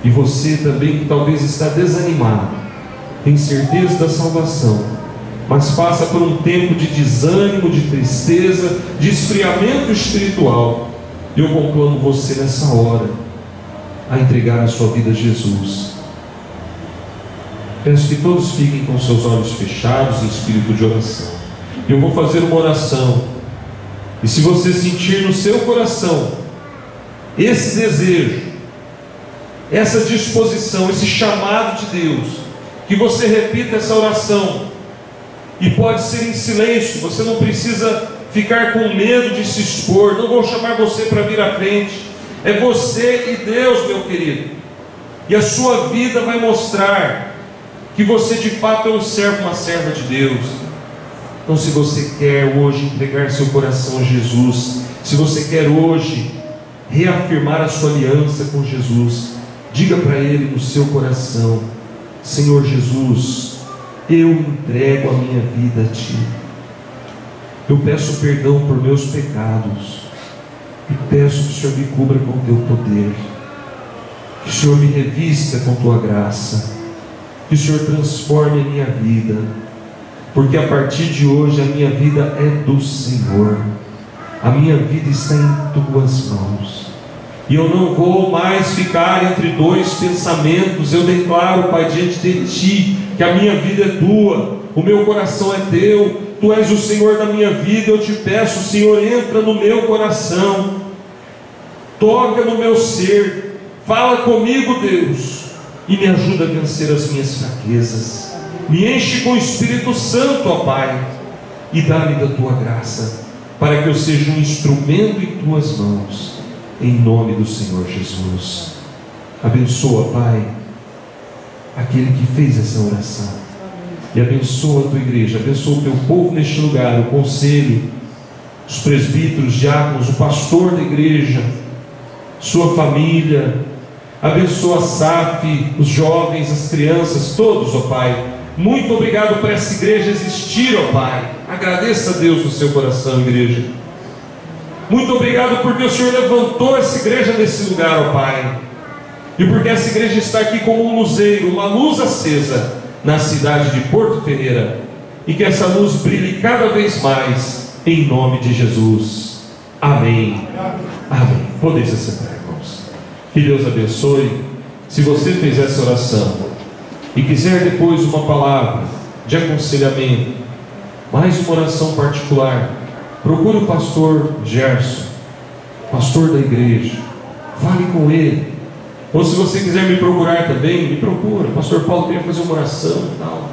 E você também que talvez está desanimado, tem certeza da salvação, mas passa por um tempo de desânimo, de tristeza, de esfriamento espiritual, eu conclamo você nessa hora a entregar a sua vida a Jesus. Peço que todos fiquem com seus olhos fechados em espírito de oração. Eu vou fazer uma oração, e se você sentir no seu coração esse desejo, essa disposição, esse chamado de Deus, que você repita essa oração, e pode ser em silêncio, você não precisa ficar com medo de se expor, não vou chamar você para vir à frente, é você e Deus, meu querido, e a sua vida vai mostrar que você de fato é um servo, uma serva de Deus. Então, se você quer hoje entregar seu coração a Jesus, se você quer hoje reafirmar a sua aliança com Jesus, diga para Ele no seu coração: Senhor Jesus, eu entrego a minha vida a Ti, eu peço perdão por meus pecados, e peço que o Senhor me cubra com o teu poder, que o Senhor me revista com tua graça, que o Senhor transforme a minha vida, porque a partir de hoje a minha vida é do Senhor, a minha vida está em tuas mãos, e eu não vou mais ficar entre dois pensamentos. Eu declaro, Pai, diante de Ti, que a minha vida é Tua, o meu coração é Teu, Tu és o Senhor da minha vida. Eu te peço, Senhor, entra no meu coração, toca no meu ser, fala comigo, Deus, e me ajuda a vencer as minhas fraquezas. Me enche com o Espírito Santo, ó Pai, e dá-me da Tua graça, para que eu seja um instrumento em Tuas mãos, em nome do Senhor Jesus. Abençoa, Pai, aquele que fez essa oração, e abençoa a Tua igreja, abençoa o Teu povo neste lugar, o conselho, os presbíteros, diáconos, o pastor da igreja, sua família. Abençoa a SAF, os jovens, as crianças, todos, ó Pai. Muito obrigado por essa igreja existir, ó Pai. Agradeça a Deus no seu coração, igreja. Muito obrigado porque o Senhor levantou essa igreja nesse lugar, ó Pai, e porque essa igreja está aqui como um luzeiro, uma luz acesa na cidade de Porto Ferreira, e que essa luz brilhe cada vez mais, em nome de Jesus. Amém. Amém. Podem se sentar, irmãos. Que Deus abençoe. Se você fez essa oração e quiser depois uma palavra de aconselhamento, mais uma oração particular, procure o pastor Gerson, pastor da igreja, fale com ele. Ou se você quiser me procurar também, me procura. Pastor Paulo queria fazer uma oração e tal.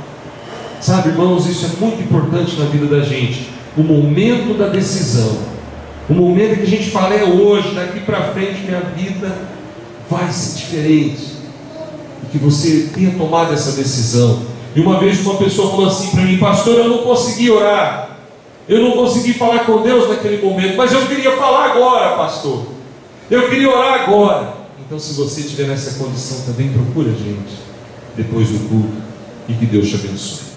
Sabe, irmãos, isso é muito importante na vida da gente. O momento da decisão, o momento que a gente fala é hoje, daqui para frente minha vida vai ser diferente, e que você tenha tomado essa decisão. E uma vez uma pessoa falou assim para mim: pastor, eu não consegui orar, eu não consegui falar com Deus naquele momento, mas eu queria falar agora, pastor, eu queria orar agora. Então, se você estiver nessa condição também, procura a gente depois do culto, e que Deus te abençoe.